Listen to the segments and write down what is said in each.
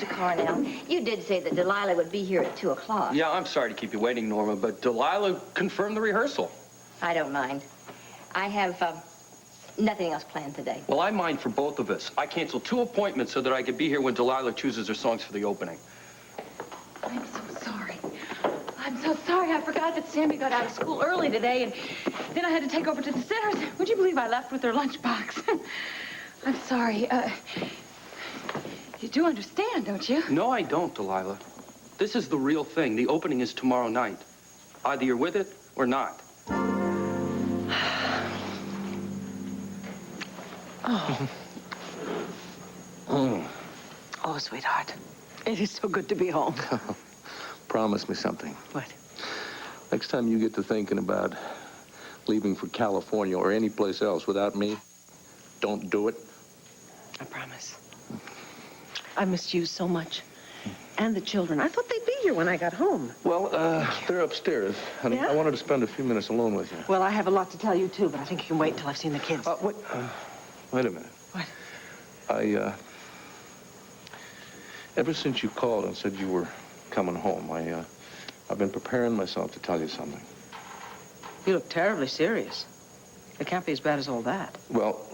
Mr. Cornell, you did say that Delilah would be here at 2 o'clock. Yeah, I'm sorry to keep you waiting, Norma, but Delilah confirmed the rehearsal. I don't mind. I have nothing else planned today. Well, I mind for both of us. I canceled 2 appointments so that I could be here when Delilah chooses her songs for the opening. I'm so sorry. I'm so sorry. I forgot that Sammy got out of school early today, and then I had to take over to the Centers. Would you believe I left with her lunchbox? I'm sorry. You do understand, don't you? No, I don't, Delilah. This is the real thing. The opening is tomorrow night. Either you're with it or not. Oh. Oh, sweetheart. It is so good to be home. Promise me something. What? Next time you get to thinking about leaving for California or any place else without me, don't do it. I promise. I missed you so much. And the children. I thought they'd be here when I got home. Well, they're upstairs. Honey, Yeah? I wanted to spend a few minutes alone with you. Well, I have a lot to tell you, too, but I think you can wait until I've seen the kids. Wait a minute. What? Ever since you called and said you were coming home, I've been preparing myself to tell you something. You look terribly serious. It can't be as bad as all that. Well,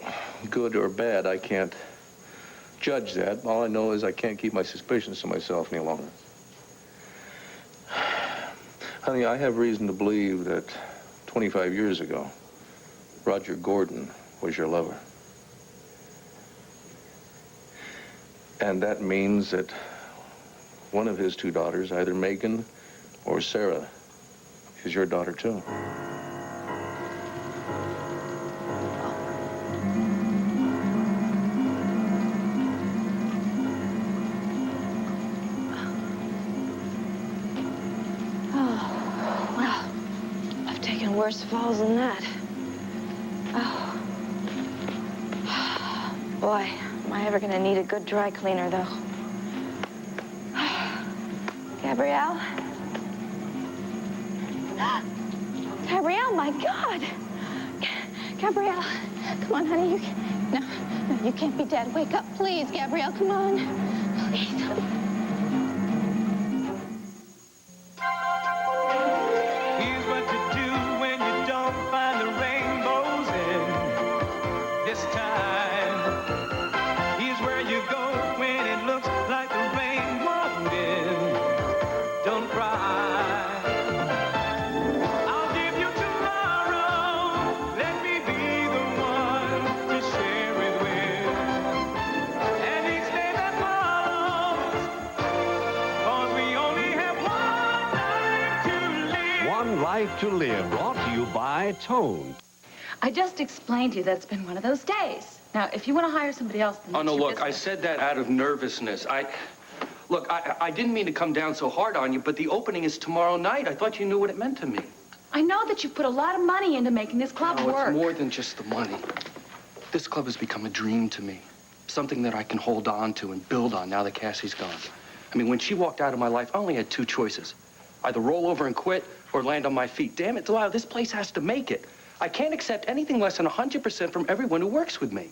good or bad, I can't judge that. All I know is I can't keep my suspicions to myself any longer. Honey, I have reason to believe that 25 years ago, Roger Gordon was your lover. And that means that one of his 2 daughters, either Megan or Sarah, is your daughter, too. Worse falls than that. Oh. Boy, am I ever gonna need a good dry cleaner, though. Gabrielle? Gabrielle, my God! Gabrielle, come on, honey. No, you can't be dead. Wake up, please, Gabrielle, come on. Please. To Live, brought to you by Tone. I just explained to you that it's been one of those days. Now, if you want to hire somebody else, then Oh, no, that's your look, I business. said that out of nervousness. Look, I didn't mean to come down so hard on you, but the opening is tomorrow night. I thought you knew what it meant to me. I know that you've put a lot of money into making this club No, work. it's more than just the money. This club has become a dream to me. Something that I can hold on to and build on now that Cassie's gone. I mean, when she walked out of my life, I only had 2 choices. Either roll over and quit or land on my feet. Damn it, Delilah, this place has to make it. I can't accept anything less than 100% from everyone who works with me.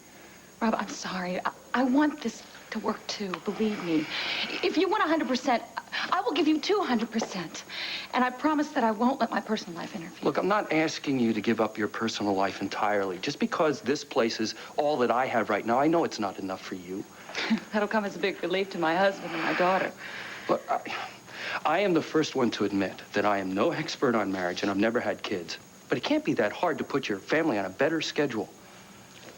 Rob, I'm sorry. I want this to work, too, believe me. If you want 100%, I will give you 200%. And I promise that I won't let my personal life interfere. Look, I'm not asking you to give up your personal life entirely. Just because this place is all that I have right now, I know it's not enough for you. That'll come as a big relief to my husband and my daughter. Look, I am the first one to admit that I am no expert on marriage and I've never had kids. But it can't be that hard to put your family on a better schedule.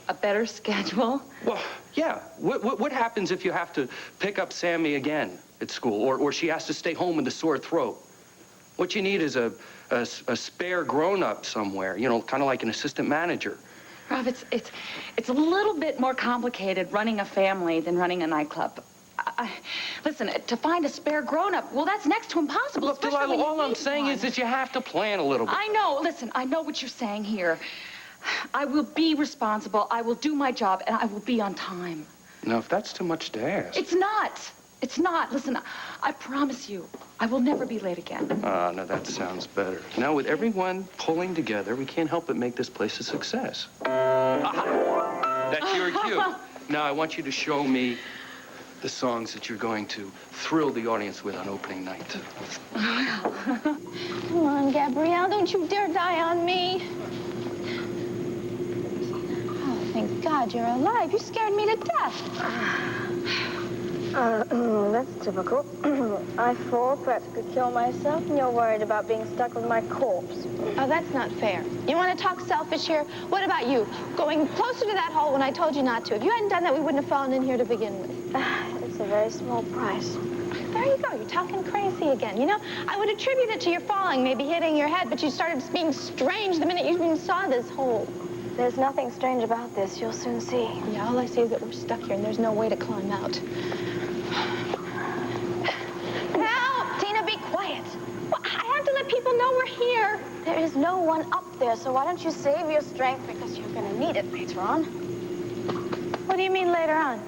A better schedule? Well, yeah. What happens if you have to pick up Sammy again at school or she has to stay home with a sore throat? What you need is a spare grown-up somewhere, you know, kind of like an assistant manager. Rob, it's a little bit more complicated running a family than running a nightclub. Listen, to find a spare grown-up, well, that's next to impossible. Look, Delilah, all I'm saying is that you have to plan a little bit. I know. Listen, I know what you're saying here. I will be responsible. I will do my job, and I will be on time. Now, if that's too much to ask. It's not. It's not. Listen, I promise you, I will never be late again. Ah, now that sounds better. Now, with everyone pulling together, we can't help but make this place a success. Aha! That's your cue. Now, I want you to show me the songs that you're going to thrill the audience with on opening night. Come on, Gabrielle, don't you dare die on me. Oh, thank God you're alive. You scared me to death. That's typical. I fall, practically kill myself, and you're worried about being stuck with my corpse. Oh, that's not fair. You want to talk selfish here? What about you? Going closer to that hole when I told you not to. If you hadn't done that, we wouldn't have fallen in here to begin with. It's a very small price. There you go. You're talking crazy again. You know, I would attribute it to your falling, maybe hitting your head, but you started being strange the minute you even saw this hole. There's nothing strange about this. You'll soon see. Yeah, all I see is that we're stuck here and there's no way to climb out. Now, Tina, be quiet. Well, I have to let people know we're here. There is no one up there, so why don't you save your strength because you're going to need it later on. What do you mean later on?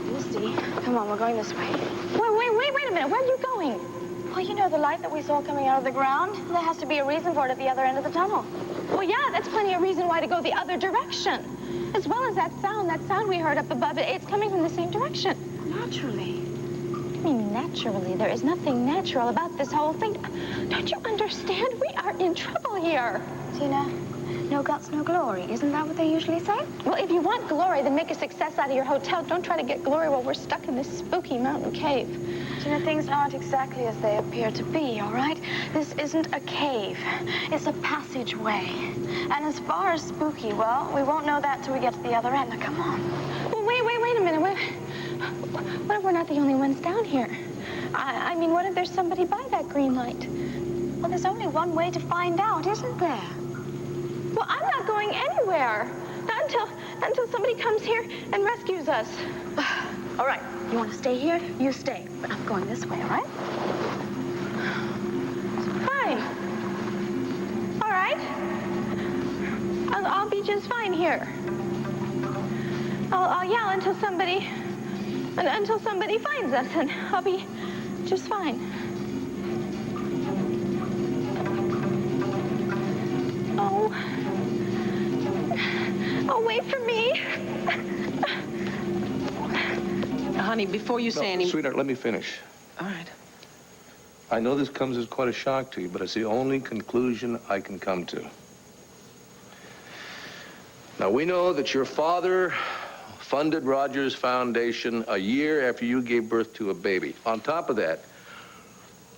You'll see. Come on, we're going this way. Wait a minute. Where are you going? Well, you know the light that we saw coming out of the ground? There has to be a reason for it at the other end of the tunnel. Well, yeah, that's plenty of reason why to go the other direction. As well as that sound we heard up above, it's coming from the same direction. Naturally. I mean, naturally. There is nothing natural about this whole thing. Don't you understand? We are in trouble here. Tina, no guts, no glory. Isn't that what they usually say? Well, if you want glory, then make a success out of your hotel. Don't try to get glory while we're stuck in this spooky mountain cave. Tina, things aren't exactly as they appear to be, all right? This isn't a cave. It's a passageway. And as far as spooky, well, we won't know that till we get to the other end. Now, come on. Well, wait a minute. What if we're not the only ones down here? I mean, what if there's somebody by that green light? Well, there's only one way to find out, isn't there? Well, I'm not going anywhere. Not until somebody comes here and rescues us. All right. You want to stay here? You stay. But I'm going this way, all right? Fine. All right. I'll be just fine here. I'll yell until somebody finds us, and I'll be just fine. Oh, wait for me. Honey, before you say any... Sweetheart, let me finish. All right. I know this comes as quite a shock to you, but it's the only conclusion I can come to. Now, we know that your father funded Rogers Foundation a year after you gave birth to a baby. On top of that,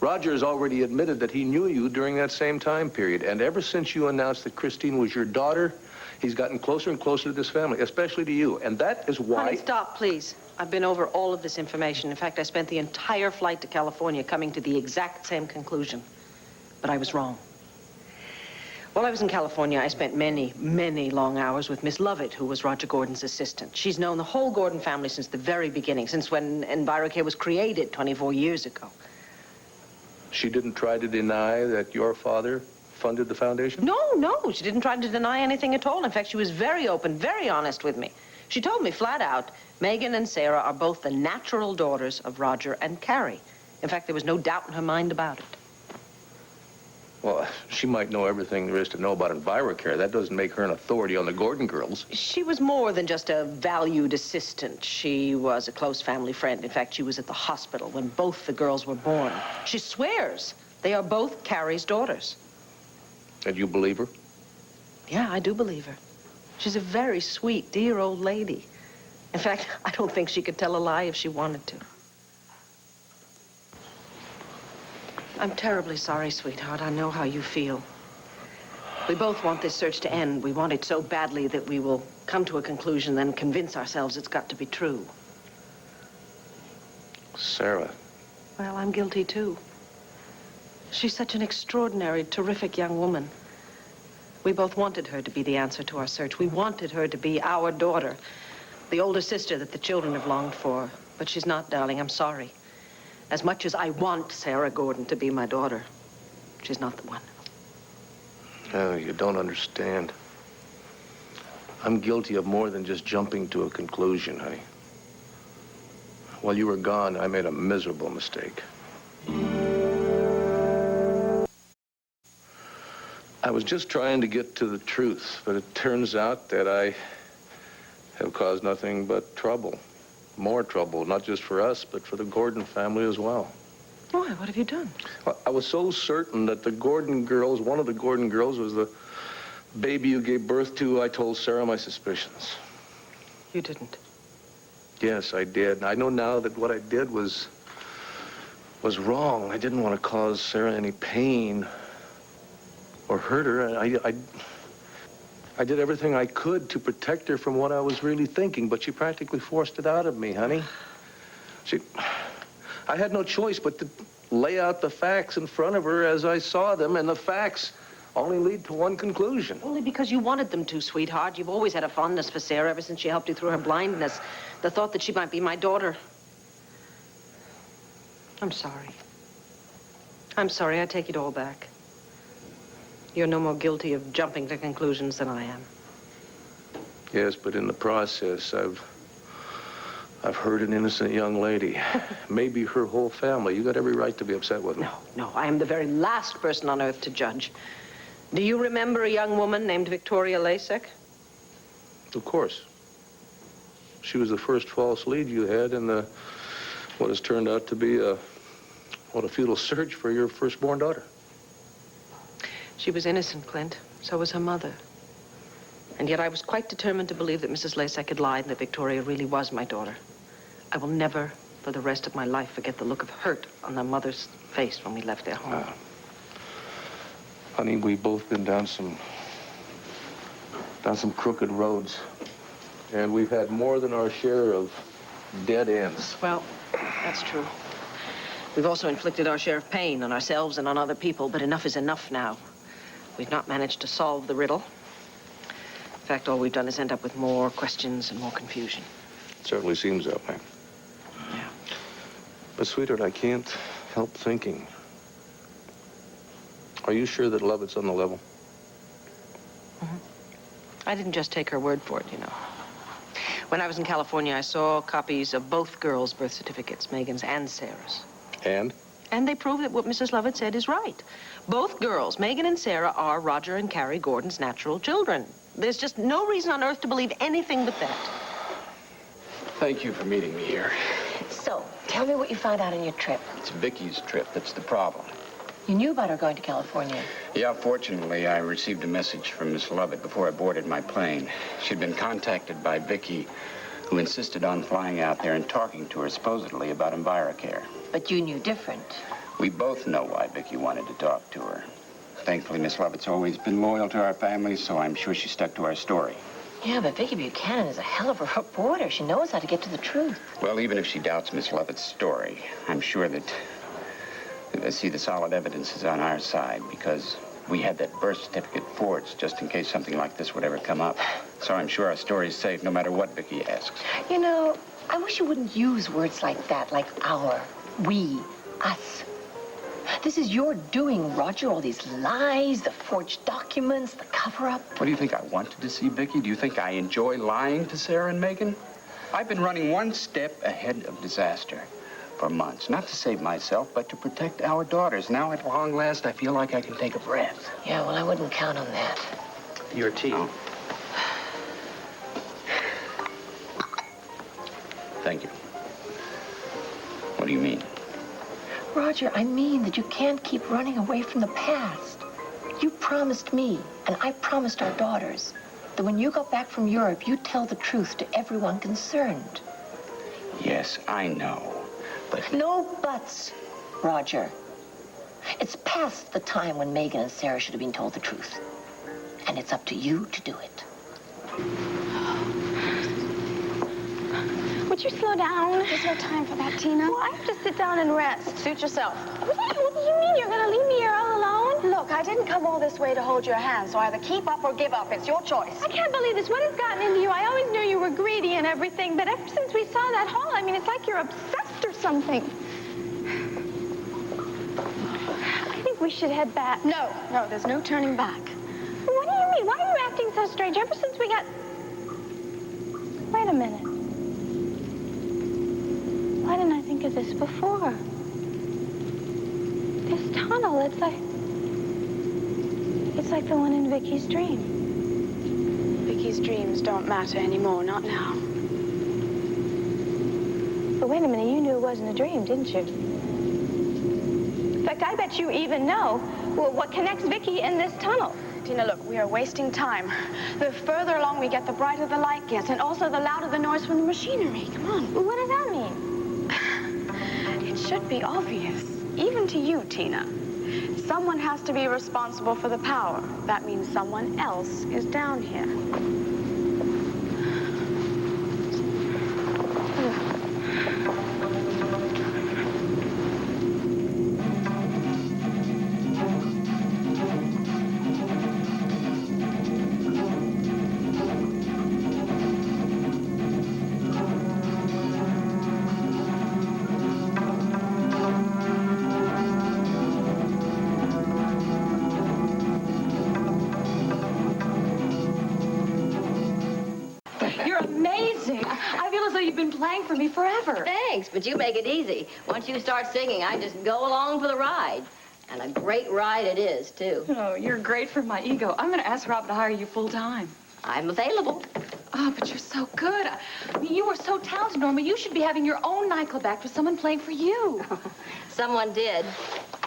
Rogers already admitted that he knew you during that same time period. And ever since you announced that Christine was your daughter, he's gotten closer and closer to this family, especially to you. And that is why... Honey, stop, please. I've been over all of this information. In fact, I spent the entire flight to California coming to the exact same conclusion. But I was wrong. While I was in California, I spent many, many long hours with Miss Lovett, who was Roger Gordon's assistant. She's known the whole Gordon family since the very beginning, since when EnviroCare was created 24 years ago. She didn't try to deny that your father funded the foundation? No, she didn't try to deny anything at all. In fact, she was very open, very honest with me. She told me flat out, Megan and Sarah are both the natural daughters of Roger and Carrie. In fact, there was no doubt in her mind about it. Well, she might know everything there is to know about EnviroCare. That doesn't make her an authority on the Gordon girls. She was more than just a valued assistant. She was a close family friend. In fact, she was at the hospital when both the girls were born. She swears they are both Carrie's daughters. And you believe her? Yeah, I do believe her. She's a very sweet, dear old lady. In fact, I don't think she could tell a lie if she wanted to. I'm terribly sorry, sweetheart. I know how you feel. We both want this search to end. We want it so badly that we will come to a conclusion, then convince ourselves it's got to be true. Sarah. Well, I'm guilty, too. She's such an extraordinary, terrific young woman. We both wanted her to be the answer to our search. We wanted her to be our daughter, the older sister that the children have longed for. But she's not, darling. I'm sorry. As much as I want Sarah Gordon to be my daughter, she's not the one. Oh, you don't understand. I'm guilty of more than just jumping to a conclusion, honey. While you were gone, I made a miserable mistake. I was just trying to get to the truth, but it turns out that I have caused nothing but trouble. More trouble, not just for us, but for the Gordon family as well. Why? What have you done? Well, I was so certain that the Gordon girls, one of the Gordon girls was the baby you gave birth to, I told Sarah my suspicions. You didn't. Yes, I did. I know now that what I did was wrong. I didn't want to cause Sarah any pain or hurt her. I did everything I could to protect her from what I was really thinking, but she practically forced it out of me, honey. I had no choice but to lay out the facts in front of her as I saw them, and the facts only lead to one conclusion. Only because you wanted them to, sweetheart. You've always had a fondness for Sarah ever since she helped you through her blindness. The thought that she might be my daughter. I'm sorry. I'm sorry. I take it all back. You're no more guilty of jumping to conclusions than I am. Yes, but in the process, I've hurt an innocent young lady. Maybe her whole family. You got every right to be upset with me. No, I am the very last person on earth to judge. Do you remember a young woman named Victoria Lasek? Of course. She was the first false lead you had in what has turned out to be a futile search for your firstborn daughter. She was innocent, Clint. So was her mother. And yet I was quite determined to believe that Mrs. Lasek had lied and that Victoria really was my daughter. I will never, for the rest of my life, forget the look of hurt on the mother's face when we left their home. Honey, we've both been down some crooked roads. And we've had more than our share of dead ends. Well, that's true. We've also inflicted our share of pain on ourselves and on other people, but enough is enough now. We've not managed to solve the riddle. In fact, all we've done is end up with more questions and more confusion. It certainly seems that way. Yeah. But, sweetheart, I can't help thinking. Are you sure that Lovett's on the level? Mm-hmm. I didn't just take her word for it, you know. When I was in California, I saw copies of both girls' birth certificates, Megan's and Sarah's. And? And they prove that what Mrs. Lovett said is right. Both girls, Megan and Sarah, are Roger and Carrie Gordon's natural children. There's just no reason on earth to believe anything but that. Thank you for meeting me here. So, tell me what you found out on your trip. It's Vicky's trip that's the problem. You knew about her going to California. Yeah, fortunately, I received a message from Miss Lovett before I boarded my plane. She'd been contacted by Vicky, who insisted on flying out there and talking to her, supposedly, about EnviroCare. But you knew different. We both know why Vicky wanted to talk to her. Thankfully, Miss Lovett's always been loyal to our family, so I'm sure she stuck to our story. Yeah, but Vicky Buchanan is a hell of a reporter. She knows how to get to the truth. Well, even if she doubts Miss Lovett's story, I'm sure that, see, the solid evidence is on our side, because we had that birth certificate forged just in case something like this would ever come up. So I'm sure our story's safe no matter what Vicky asks. You know, I wish you wouldn't use words like that, like our, we, us. This is your doing, Roger. All these lies, the forged documents, the cover-up. What do you think I want to deceive Vicky? Do you think I enjoy lying to Sarah and Megan? I've been running one step ahead of disaster for months. Not to save myself, but to protect our daughters. Now, at long last, I feel like I can take a breath. Yeah, well, I wouldn't count on that. Your tea. Oh. Thank you. What do you mean? Roger, I mean that you can't keep running away from the past. You promised me, and I promised our daughters, that when you got back from Europe, you'd tell the truth to everyone concerned. Yes, I know, but... No buts, Roger. It's past the time when Megan and Sarah should have been told the truth. And it's up to you to do it. Would you slow down? There's no time for that, Tina. Well, I have to sit down and rest. Suit yourself. What do you mean? You're going to leave me here all alone? Look, I didn't come all this way to hold your hand, so either keep up or give up. It's your choice. I can't believe this. What has gotten into you? I always knew you were greedy and everything, but ever since we saw that haul, I mean, it's like you're obsessed or something. I think we should head back. No, there's no turning back. What do you mean? Why are you acting so strange? Ever since we got... Wait a minute. Why didn't I think of this before? This tunnel, it's like the one in Vicky's dream. Vicky's dreams don't matter anymore, not now. But wait a minute, you knew it wasn't a dream, didn't you? In fact, I bet you even know what connects Vicky in this tunnel. Tina, look, we are wasting time. The further along we get, the brighter the light gets, and also the louder the noise from the machinery. Come on. Well, what does that mean? It should be obvious, even to you, Tina. Someone has to be responsible for the power. That means someone else is down here. You're amazing. I feel as though you've been playing for me forever. Thanks, but you make it easy. Once you start singing, I just go along for the ride. And a great ride it is, too. Oh, you're great for my ego. I'm going to ask Rob to hire you full time. I'm available. Oh, but you're so good. I mean, you are so talented, Norma. You should be having your own nightclub act with someone playing for you. Someone did.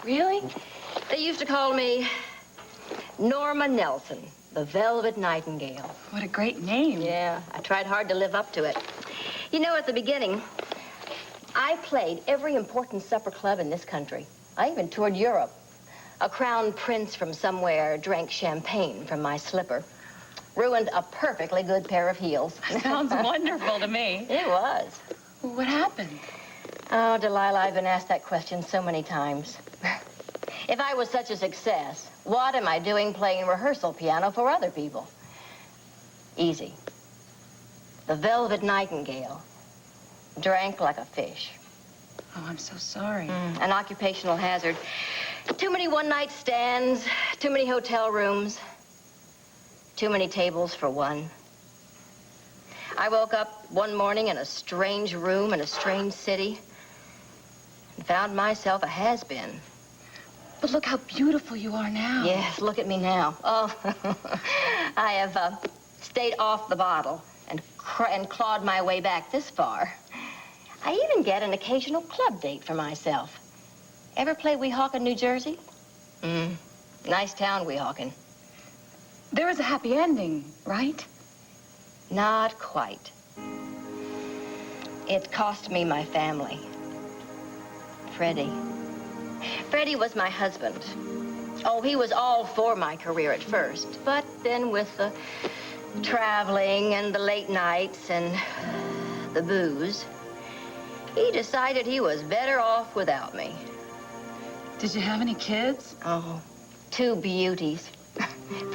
Really? They used to call me Norma Nelson, the Velvet Nightingale. What a great name. Yeah, I tried hard to live up to it. You know, at the beginning, I played every important supper club in this country. I even toured Europe. A crown prince from somewhere drank champagne from my slipper. Ruined a perfectly good pair of heels. Sounds wonderful to me. It was. Well, what happened? Oh, Delilah, I've been asked that question so many times. If I was such a success, what am I doing playing rehearsal piano for other people? Easy. The Velvet Nightingale drank like a fish. Oh, I'm so sorry. An occupational hazard. Too many one-night stands, too many hotel rooms, too many tables for one. I woke up one morning in a strange room in a strange city and found myself a has-been. But look how beautiful you are now. Yes, look at me now. Oh, I have stayed off the bottle and clawed my way back this far. I even get an occasional club date for myself. Ever play Weehawken, New Jersey? Nice town, Weehawken. There was a happy ending, right? Not quite. It cost me my family. Freddie. Freddie was my husband. Oh, he was all for my career at first, but then with the traveling and the late nights and the booze, he decided he was better off without me. Did you have any kids? Oh, 2 beauties.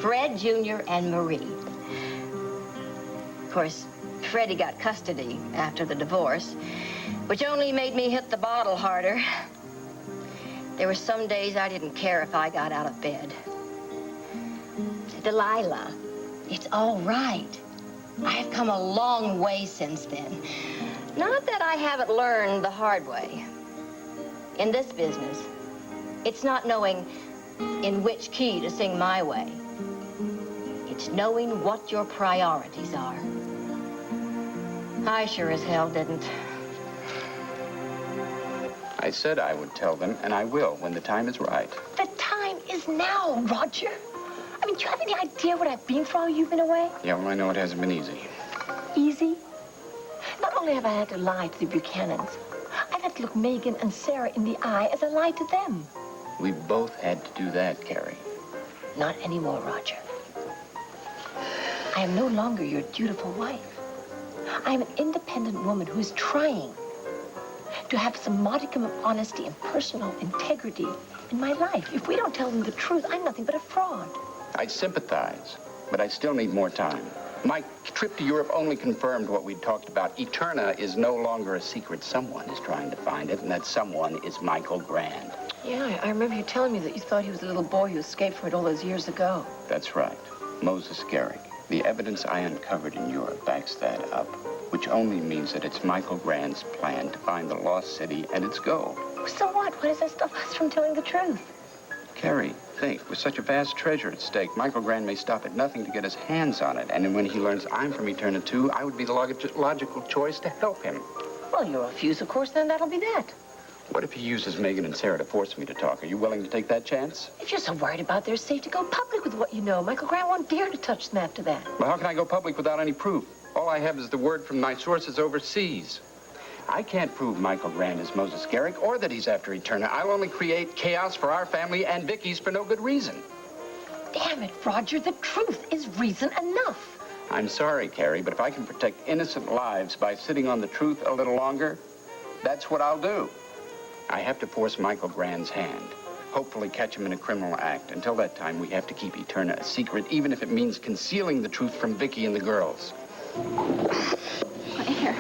Fred Jr. and Marie. Of course, Freddie got custody after the divorce, which only made me hit the bottle harder. There were some days I didn't care if I got out of bed. Delilah, it's all right. I've come a long way since then. Not that I haven't learned the hard way. In this business, it's not knowing in which key to sing my way. It's knowing what your priorities are. I sure as hell didn't. I said I would tell them, and I will when the time is right. The time is now, Roger. I mean, do you have any idea what I've been through while you've been away? Yeah, well, I know it hasn't been easy. Easy? Not only have I had to lie to the Buchanans, I've had to look Megan and Sarah in the eye as I lied to them. We both had to do that, Carrie. Not anymore, Roger. I am no longer your dutiful wife. I am an independent woman who is trying to have some modicum of honesty and personal integrity in my life. If we don't tell them the truth, I'm nothing but a fraud. I sympathize, but I still need more time. My trip to Europe only confirmed what we'd talked about. Eterna is no longer a secret. Someone is trying to find it, and that someone is Michael Grand. Yeah, I remember you telling me that you thought he was a little boy who escaped from it all those years ago. That's right. Moses Garrick. The evidence I uncovered in Europe backs that up, which only means that it's Michael Grand's plan to find the lost city and its gold. So what? What does that stop us from telling the truth? Carrie, think, with such a vast treasure at stake, Michael Grand may stop at nothing to get his hands on it. And then when he learns I'm from Eterna too, I would be the logical choice to help him. Well, you refuse, of course, then that'll be that. What if he uses Megan and Sarah to force me to talk? Are you willing to take that chance? If you're so worried about their safety, go public with what you know. Michael Grant won't dare to touch them after that. Well, how can I go public without any proof? All I have is the word from my sources overseas. I can't prove Michael Grant is Moses Garrick or that he's after Eterna. I'll only create chaos for our family and Vicky's for no good reason. Damn it, Roger, the truth is reason enough. I'm sorry, Carrie, but if I can protect innocent lives by sitting on the truth a little longer, that's what I'll do. I have to force Michael Grant's hand. Hopefully catch him in a criminal act. Until that time, we have to keep Eterna a secret, even if it means concealing the truth from Vicky and the girls. Here.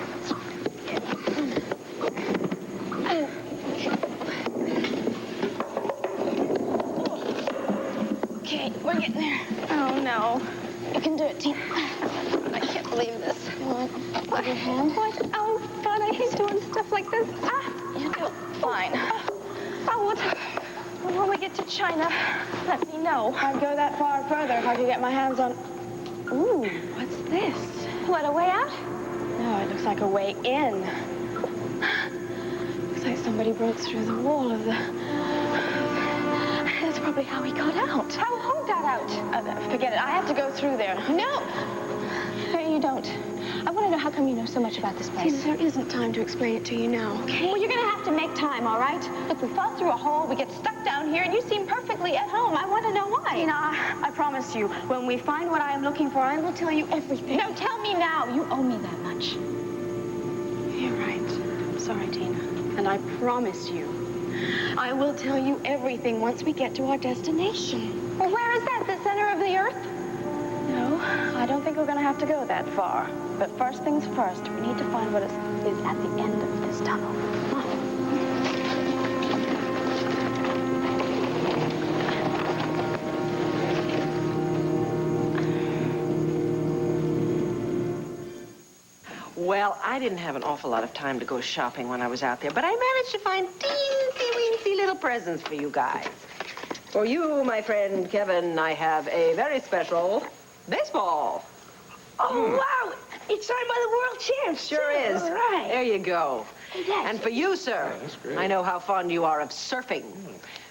Okay, we're getting there. Oh, no. You can do it, Tina. I can't believe this. Put your hand. What? Oh, God, I hate doing stuff like this. You do it. Fine. Oh, when we get to China, let me know. I'd go that far further if I could get my hands on... Ooh, what's this? What, a way out? No, it looks like a way in. Looks like somebody broke through the wall of the... That's probably how he got out. Who got out? Forget it. I have to go through there. No! You don't. I want to know how come you know so much about this place. Tina, there isn't time to explain it to you now. Okay. Well, you're going to have to make time, all right? Look, we fall through a hole, we get stuck down here, and you seem perfectly at home. I want to know why. Tina, I promise you, when we find what I am looking for, I will tell you everything. No, tell me now. You owe me that much. You're right. I'm sorry, Tina. And I promise you, I will tell you everything once we get to our destination. Well, where is that? The center of the earth? No, I don't think we're going to have to go that far. But first things first, we need to find what is at the end of this tunnel. Come on. Well, I didn't have an awful lot of time to go shopping when I was out there, but I managed to find teensy-weensy little presents for you guys. For you, my friend Kevin, I have a very special baseball. Oh, wow! It's signed by the world champs. Sure is. All right. There you go. Hey, Dad. And for you, sir, that's great. I know how fond you are of surfing.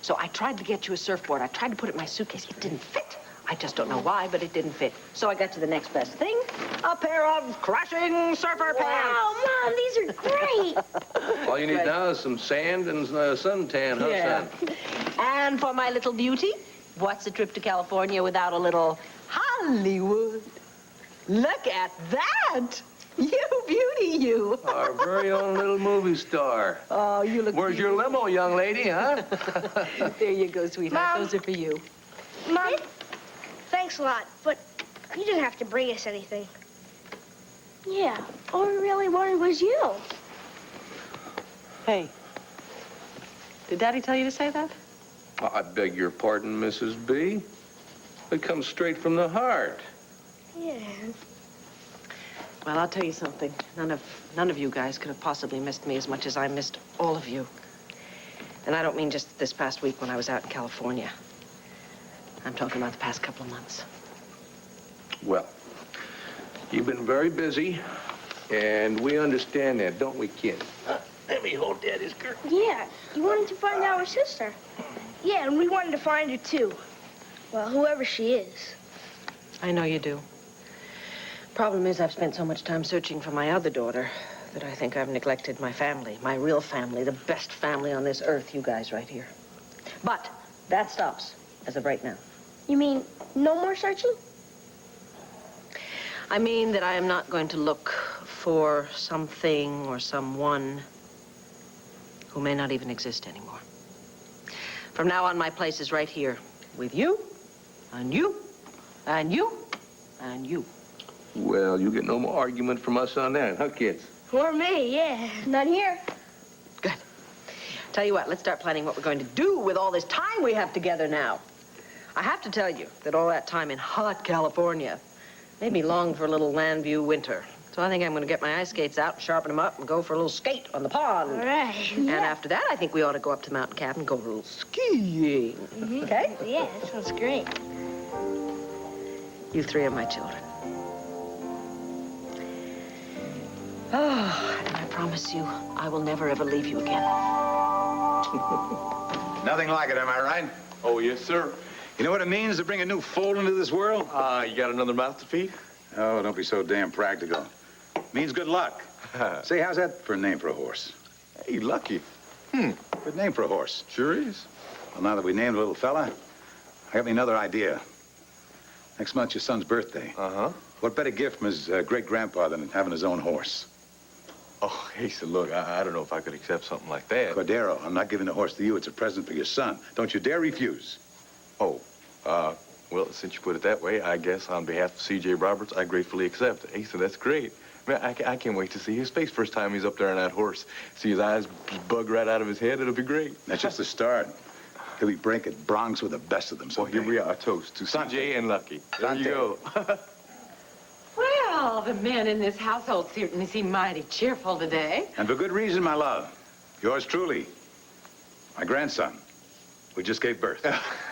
So I tried to get you a surfboard. I tried to put it in my suitcase. It didn't fit. I just don't know why, but it didn't fit. So I got to the next best thing, a pair of crashing surfer pants. Wow, Mom, these are great. All you need now is some sand and suntan, huh, Yeah. son? And for my little beauty, what's a trip to California without a little Hollywood? Look at that! You beauty, you. Our very own little movie star. Oh, you look Where's your limo, young lady, huh? There you go, sweetheart. Mom. Those are for you. Mom, thanks a lot, but you didn't have to bring us anything. Yeah, all we really wanted was you. Hey, did Daddy tell you to say that? I beg your pardon, Mrs. B. It comes straight from the heart. Yeah. Well, I'll tell you something. None of you guys could have possibly missed me as much as I missed all of you. And I don't mean just this past week when I was out in California. I'm talking about the past couple of months. Well, you've been very busy, and we understand that, don't we, kid? Let me hold Daddy's girl. Yeah, you wanted to find our sister. Yeah, and we wanted to find her, too. Well, whoever she is. I know you do. Problem is, I've spent so much time searching for my other daughter that I think I've neglected my family, my real family, the best family on this earth, you guys right here. But that stops as of right now. You mean no more searching? I mean that I am not going to look for something or someone who may not even exist anymore. From now on, my place is right here with you, and you, and you, and you. Well, you get no more argument from us on that, huh, kids? Or me, yeah. Not here. Good. Tell you what, let's start planning what we're going to do with all this time we have together now. I have to tell you that all that time in hot California made me long for a little land view winter. So I think I'm going to get my ice skates out, sharpen them up, and go for a little skate on the pond. All right. And after that, I think we ought to go up to the mountain cabin and go a little skiing. Okay? Yeah, that sounds great. You three are my children. Oh, and I promise you, I will never ever leave you again. Nothing like it, am I right? Oh, yes, sir. You know what it means to bring a new foal into this world? You got another mouth to feed? Oh, don't be so damn practical. Means good luck. Say, how's that for a name for a horse? Hey, Lucky. Good name for a horse. Sure is. Well, now that we named the little fella, I got me another idea. Next month's your son's birthday. Uh-huh. What better gift from his great-grandpa than having his own horse? Oh, hey, so look, I don't know if I could accept something like that. Cordero, I'm not giving the horse to you. It's a present for your son. Don't you dare refuse. Oh, well, since you put it that way, I guess on behalf of C.J. Roberts, I gratefully accept. Hey, so that's great. Man, I can't wait to see his face first time he's up there on that horse. See his eyes bug right out of his head. It'll be great. That's just the start. He'll be breaking broncs with the best of them someday. Well, here we are. A toast to C.J. and Lucky. There you go. Well, the men in this household certainly seem mighty cheerful today. And for good reason, my love. Yours truly, my grandson. We just gave birth.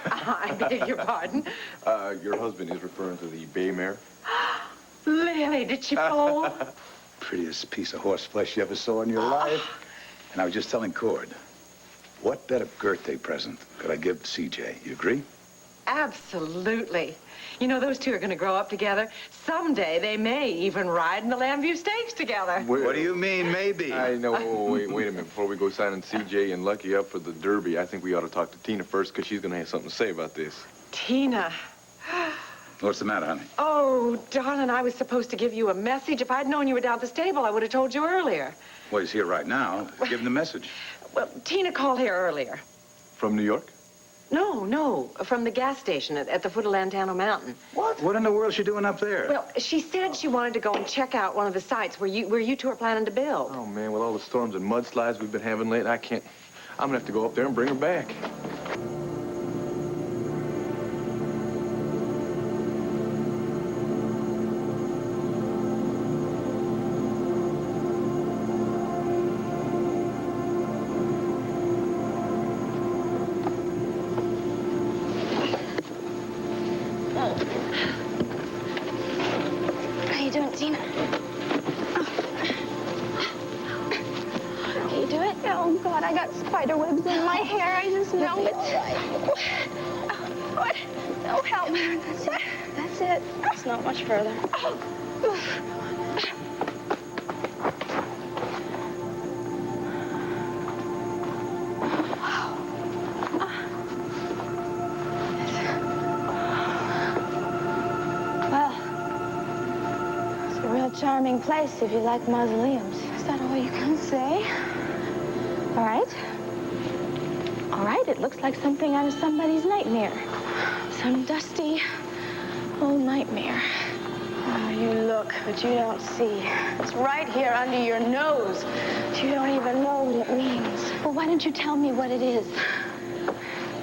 I beg your pardon. Your husband is referring to the bay mare? Lily, did she foal? Prettiest piece of horse flesh you ever saw in your life. And I was just telling Cord, what better birthday present could I give CJ? You agree? Absolutely. You know, those two are going to grow up together. Someday they may even ride in the Lambview Stakes together. What do you mean, maybe? I know. Wait a minute. Before we go signing CJ and Lucky up for the Derby, I think we ought to talk to Tina first, because she's going to have something to say about this. Tina. What's the matter, honey? Oh, darling, I was supposed to give you a message. If I'd known you were down at the stable, I would have told you earlier. Well, he's here right now. Give him the message. Well, Tina called here earlier. From New York? No, from the gas station at the foot of Lantano Mountain. What? What in the world is she doing up there? Well, she said she wanted to go and check out one of the sites where you two are planning to build. Oh, man, with all the storms and mudslides we've been having lately, I can't... I'm going to have to go up there and bring her back. How you doing, Tina? Can you do it? Oh, God, I got spider webs in my hair. I just know it. What? No, help me. That's it. That's it. It's not much further. Charming place if you like mausoleums. Is that all you can say? All right. All right, it looks like something out of somebody's nightmare. Some dusty old nightmare. Oh, you look, but you don't see. It's right here under your nose. You don't even know what it means. Well, why don't you tell me what it is?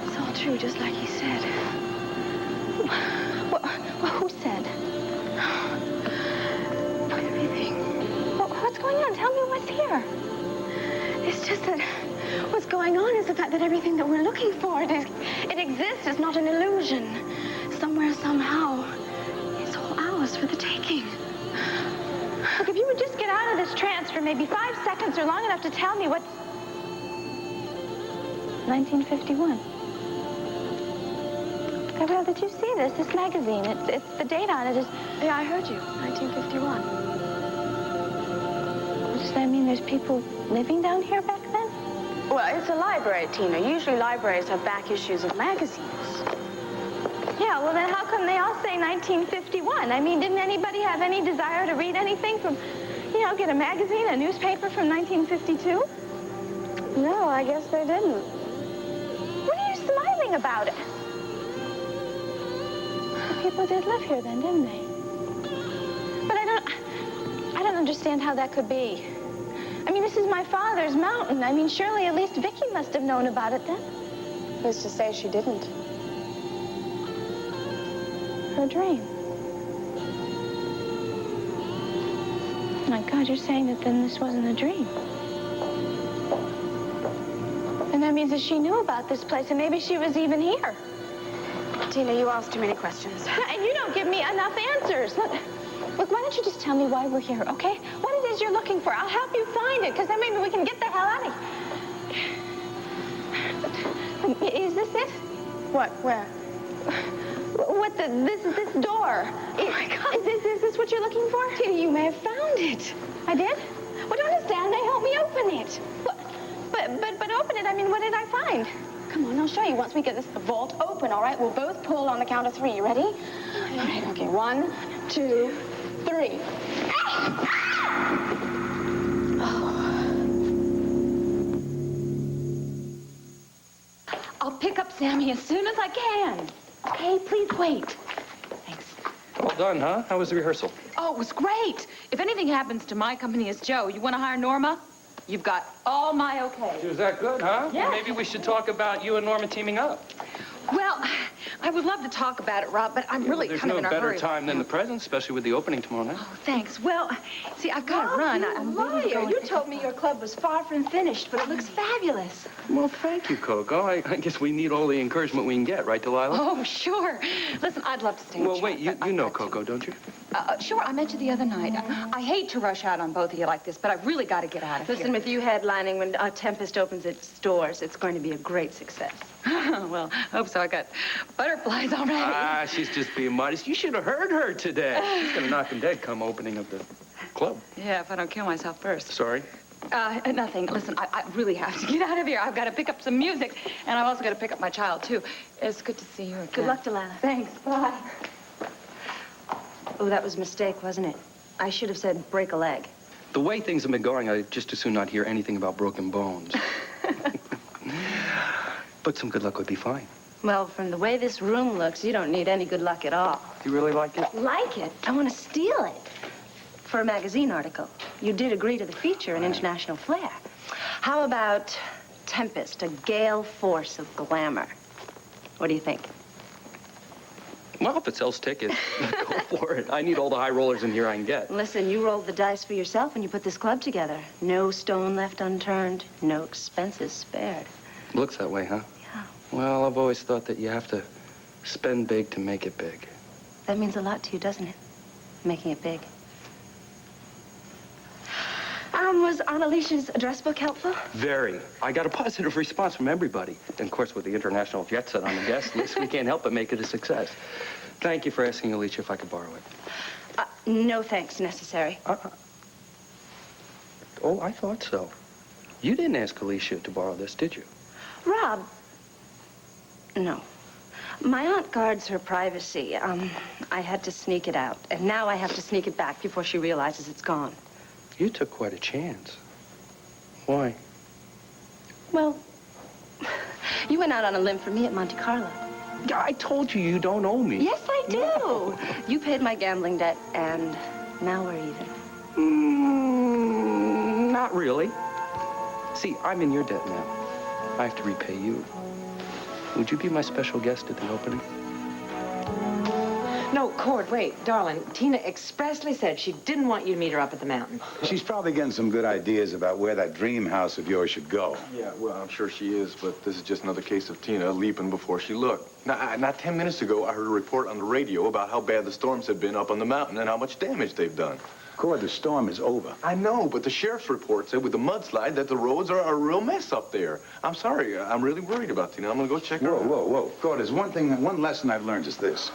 It's all true, just like he said. Well, who said? What's going on? Tell me what's here. It's just that what's going on is the fact that everything that we're looking for, it exists. It's not an illusion. Somewhere, somehow, it's all ours for the taking. Look, if you would just get out of this trance for maybe 5 seconds or long enough to tell me what... 1951. Gabrielle, did you see this? This magazine. It's the date on it is... Yeah, I heard you. 1951. Does that mean there's people living down here back then? Well, it's a library, Tina. Usually libraries have back issues of magazines. Yeah, well, then how come they all say 1951? I mean, didn't anybody have any desire to read anything from, get a magazine, a newspaper from 1952? No, I guess they didn't. What are you smiling about it? People did live here then, didn't they? But I don't understand how that could be. I mean, this is my father's mountain. I mean, surely at least Vicky must have known about it then. Who's to say she didn't? Her dream. My God, you're saying that then this wasn't a dream. And that means that she knew about this place, and maybe she was even here. Tina, you asked too many questions. And you don't give me enough answers. Look, why don't you just tell me why we're here, okay? What it is is you're looking for. I'll help you find it, because then maybe we can get the hell out of here. Is this it? What? Where? What this door? Oh my God. Is this what you're looking for? Tina, you may have found it. I did? Well, don't stand there. Help me open it. But open it. I mean, what did I find? Come on, I'll show you once we get this vault open, all right? We'll both pull on the count of 3. You ready? All right, okay. 1, 2, 3. I'll pick up Sammy as soon as I can. Okay, please wait. Thanks. Well done, huh? How was the rehearsal? Oh, it was great. If anything happens to my company as Joe, you want to hire Norma? You've got all my okay. Was that good, huh? Yeah. Well, maybe we should talk about you and Norma teaming up. Well, I would love to talk about it, Rob, but I'm really There's kind of no in a hurry. better time than the present, especially with the opening tomorrow night. Oh, thanks. Well, see, I've got to run. I'm really going. You told me your club was far from finished, but it looks fabulous. Well, thank you, Coco. I guess we need all the encouragement we can get, right, Delilah? Oh, sure. Listen, I'd love to stay. Well, wait, you know Coco, don't you? Sure, I met you the other night. I hate to rush out on both of you like this, but I've really got to get out of Listen, here. with you headlining when Tempest opens its doors, it's going to be a great success. Well, hope so. I got butterflies already. Ah, she's just being modest. You should have heard her today. She's gonna knock him dead come opening of the club. Yeah, if I don't kill myself first. Sorry. Nothing. Listen, I really have to get out of here. I've got to pick up some music, and I've also got to pick up my child, too. It's good to see you again. Good luck, Delilah. Thanks. Bye. Oh, that was a mistake, wasn't it? I should have said break a leg. The way things have been going, I'd just as soon not hear anything about broken bones. But some good luck would be fine. Well, from the way this room looks, you don't need any good luck at all. You really like it? Like it? I want to steal it. For a magazine article. You did agree to the feature in International Flair. How about Tempest, a gale force of glamour? What do you think? Well, if it sells tickets, go for it. I need all the high rollers in here I can get. Listen, you rolled the dice for yourself when you put this club together. No stone left unturned, no expenses spared. Looks that way, huh? Yeah. Well, I've always thought that you have to spend big to make it big. That means a lot to you, doesn't it? Making it big. Was Annalicia's address book helpful? Very. I got a positive response from everybody. And, of course, with the international jet set on the guest list, we can't help but make it a success. Thank you for asking Alicia if I could borrow it. No thanks necessary. Oh, I thought so. You didn't ask Alicia to borrow this, did you? Rob. No. My aunt guards her privacy. I had to sneak it out. And now I have to sneak it back before she realizes it's gone. You took quite a chance. Why? Well, you went out on a limb for me at Monte Carlo. I told you you don't owe me. Yes, I do. No. You paid my gambling debt, and now we're even. Not really. See, I'm in your debt now. I have to repay you. Would you be my special guest at the opening? No, Cord, wait, darling. Tina expressly said she didn't want you to meet her up at the mountain. She's probably getting some good ideas about where that dream house of yours should go. Yeah, well, I'm sure she is, but this is just another case of Tina leaping before she looked. Now, not 10 minutes ago, I heard a report on the radio about how bad the storms have been up on the mountain and how much damage they've done. Cord, the storm is over. I know, but the sheriff's report said with the mudslide that the roads are a real mess up there. I'm sorry. I'm really worried about Tina. I'm going to go check her out. Whoa. Cord, there's one lesson I've learned is this.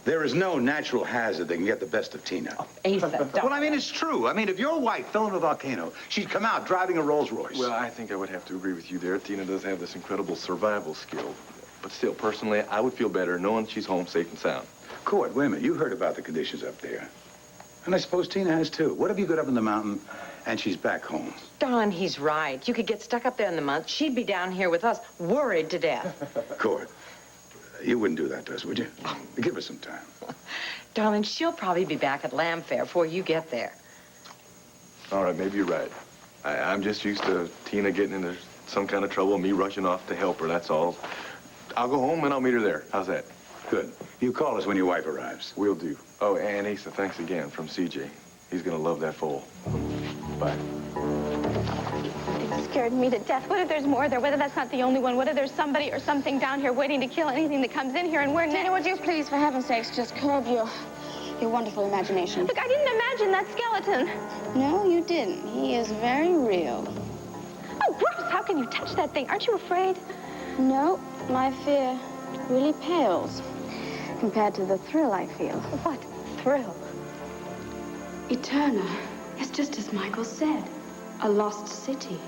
There is no natural hazard that can get the best of Tina. Asa, Well, I mean, it's true. I mean, if your wife fell in a volcano, she'd come out driving a Rolls Royce. Well, I think I would have to agree with you there. Tina does have this incredible survival skill. But still, personally, I would feel better knowing she's home safe and sound. Cord, wait a minute. You heard about the conditions up there. And I suppose Tina has, too. What if you got up in the mountain and she's back home? darling, he's right. You could get stuck up there in the month. She'd be down here with us, worried to death. Cord, you wouldn't do that to us, would you? Give us some time. Darling, she'll probably be back at Lamb Fair before you get there. All right, maybe you're right. I'm just used to Tina getting into some kind of trouble, me rushing off to help her, that's all. I'll go home and I'll meet her there. How's that? Good. You call us when your wife arrives. Will do. Oh, and Asa, thanks again from CJ. He's gonna love that foal. Bye. It scared me to death. What if there's more there? What if that's not the only one? What if there's somebody or something down here waiting to kill anything that comes in here and we're Tina, would you please, for heaven's sakes, just curb your Your wonderful imagination. Look, I didn't imagine that skeleton. No, you didn't. He is very real. Oh, gross! How can you touch that thing? Aren't you afraid? No, my fear really pales compared to the thrill I feel. What thrill? Eterna is just as Michael said, a lost city.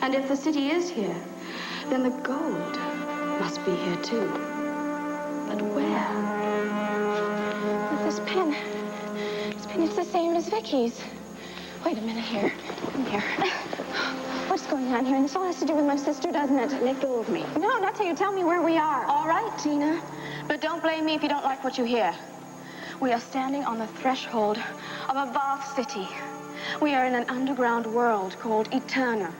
And if the city is here, then the gold must be here too. But where? This pen. This pen, it's the same as Vicky's. Wait a minute here. Come here. What's going on here? And this all has to do with my sister, doesn't it? Let go of me. No, not till you tell me where we are. All right, Tina. But don't blame me if you don't like what you hear. We are standing on the threshold of a vast city. We are in an underground world called Eterna.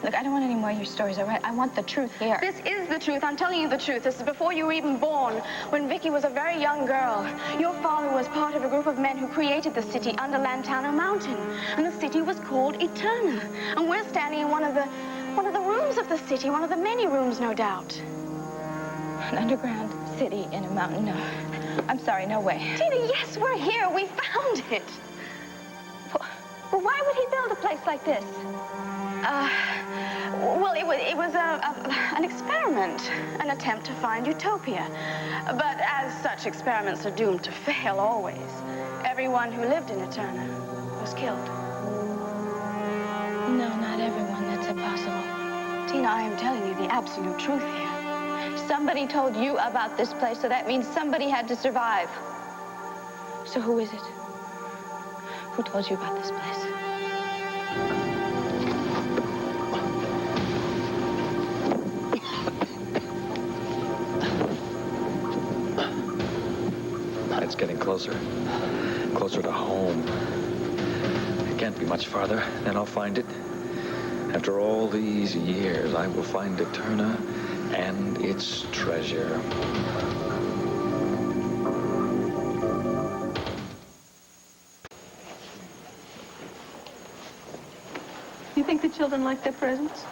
Look, I don't want any more of your stories, all right? I want the truth here. This is the truth. I'm telling you the truth. This is before you were even born. When Vicky was a very young girl, your father was part of a group of men who created the city under Lantana Mountain. And the city was called Eterna. And we're standing in one of the rooms of the city, one of the many rooms, no doubt. An underground city in a mountain? No. I'm sorry, no way. Tina, yes, we're here. We found it. Well, why would he build a place like this? Well, it was an experiment, an attempt to find utopia. But as such experiments are doomed to fail always, everyone who lived in Eterna was killed. No, not everyone. That's impossible. Tina, I am telling you the absolute truth here. Somebody told you about this place, so that means somebody had to survive. So who is it? Who told you about this place? It's getting closer. Closer to home. It can't be much farther, then I'll find it. After all these years, I will find Eterna and its treasure. You think the children like their presents?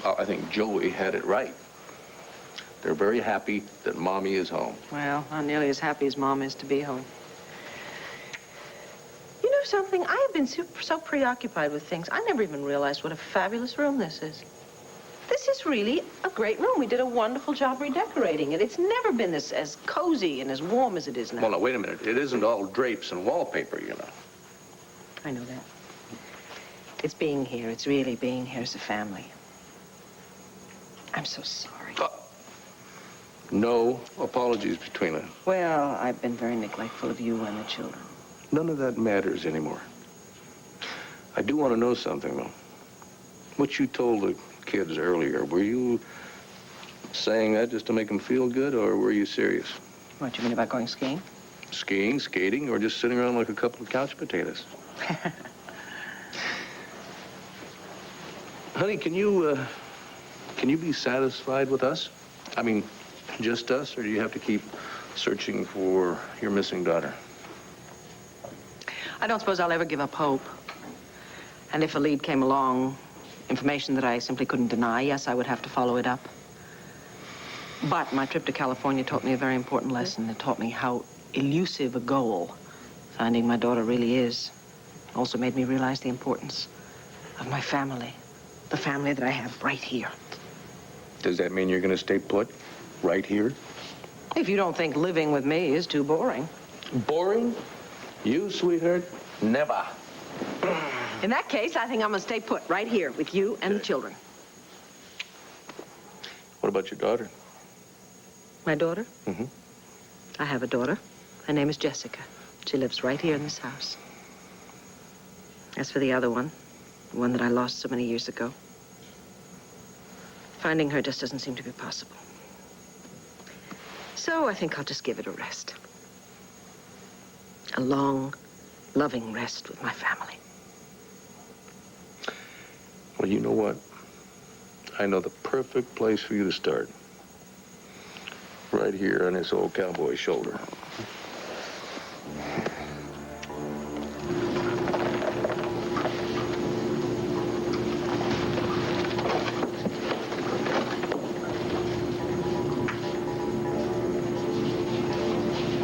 Oh, I think Joey had it right. They're very happy that Mommy is home. Well, not nearly as happy as Mom is to be home. You know something? I have been so preoccupied with things, I never even realized what a fabulous room this is. This is really a great room. We did a wonderful job redecorating it. It's never been as cozy and as warm as it is now. Well, now, wait a minute. It isn't all drapes and wallpaper, you know. I know that. It's being here. It's really being here as a family. I'm so sorry. No apologies between us. Well, I've been very neglectful of you and the children. None of that matters anymore. I do want to know something, though. What you told the kids earlier, were you saying that just to make them feel good, or were you serious? What, you mean about going skiing? Skiing, skating, or just sitting around like a couple of couch potatoes? Honey, can you be satisfied with us? I mean, just us, or do you have to keep searching for your missing daughter? I don't suppose I'll ever give up hope. And if a lead came along, information that I simply couldn't deny, yes, I would have to follow it up. But my trip to California taught me a very important lesson. It taught me how elusive a goal finding my daughter really is. It also made me realize the importance of my family, the family that I have right here. Does that mean you're going to stay put right here? If you don't think living with me is too boring. Boring? You, sweetheart? Never. In that case, I think I'm going to stay put right here with you and the children. What about your daughter? My daughter? Mm-hmm. I have a daughter. Her name is Jessica. She lives right here in this house. As for the other one, the one that I lost so many years ago, finding her just doesn't seem to be possible. So I think I'll just give it a rest. A long, loving rest with my family. Well, you know what? I know the perfect place for you to start. Right here on this old cowboy's shoulder.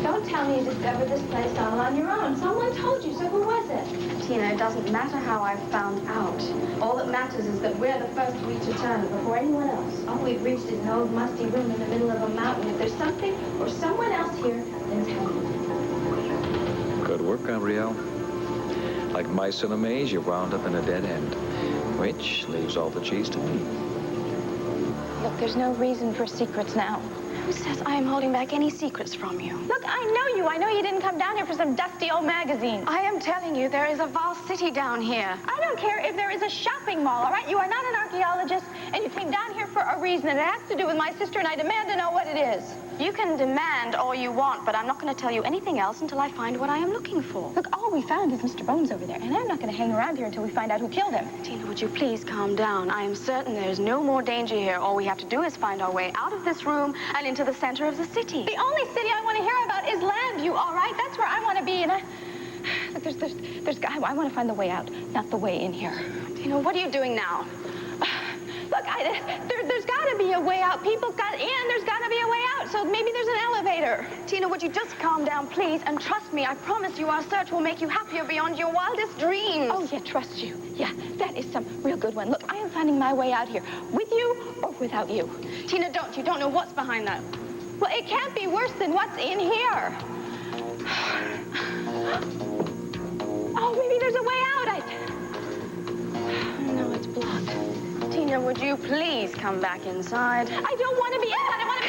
Don't tell me you discovered this place all on your own. Someone told you, so who was it? Tina, it doesn't matter how I found out. All that matters is that we're the first to reach a turn before anyone else. All we've reached is an old musty room in the middle of a mountain. If there's something or someone else here, then tell me. Good work, Gabrielle. Like mice in a maze, you wound up in a dead end, which leaves all the cheese to me. Look, there's no reason for secrets now. Who says I am holding back any secrets from you? Look, I know you. I know you didn't come down here for some dusty old magazine. I am telling you, there is a vast city down here. I don't care if there is a shopping mall, all right? You are not an archaeologist, and you came down here for a reason, and it has to do with my sister, and I demand to know what it is. You can demand all you want, but I'm not going to tell you anything else until I find what I am looking for. Look, all we found is Mr. Bones over there, and I'm not going to hang around here until we find out who killed him. Tina, would you please calm down? I am certain there's no more danger here. All we have to do is find our way out of this room and into the center of the city. The only city I want to hear about is Landview, all right? That's where I want to be, and look, I want to find the way out, not the way in here. Tina, what are you doing now? Look, there's got to be a way out. People got in. There's got to be a way out. So maybe there's an elevator. Tina, would you just calm down, please? And trust me, I promise you our search will make you happier beyond your wildest dreams. Oh, yeah, trust you. Yeah, that is some real good one. Look, I am finding my way out here, with you or without you. Tina, don't. You don't know what's behind that. Well, it can't be worse than what's in here. Oh, maybe there's a way out. No, it's blocked. Tina, would you please come back inside? I don't want to be inside. I want to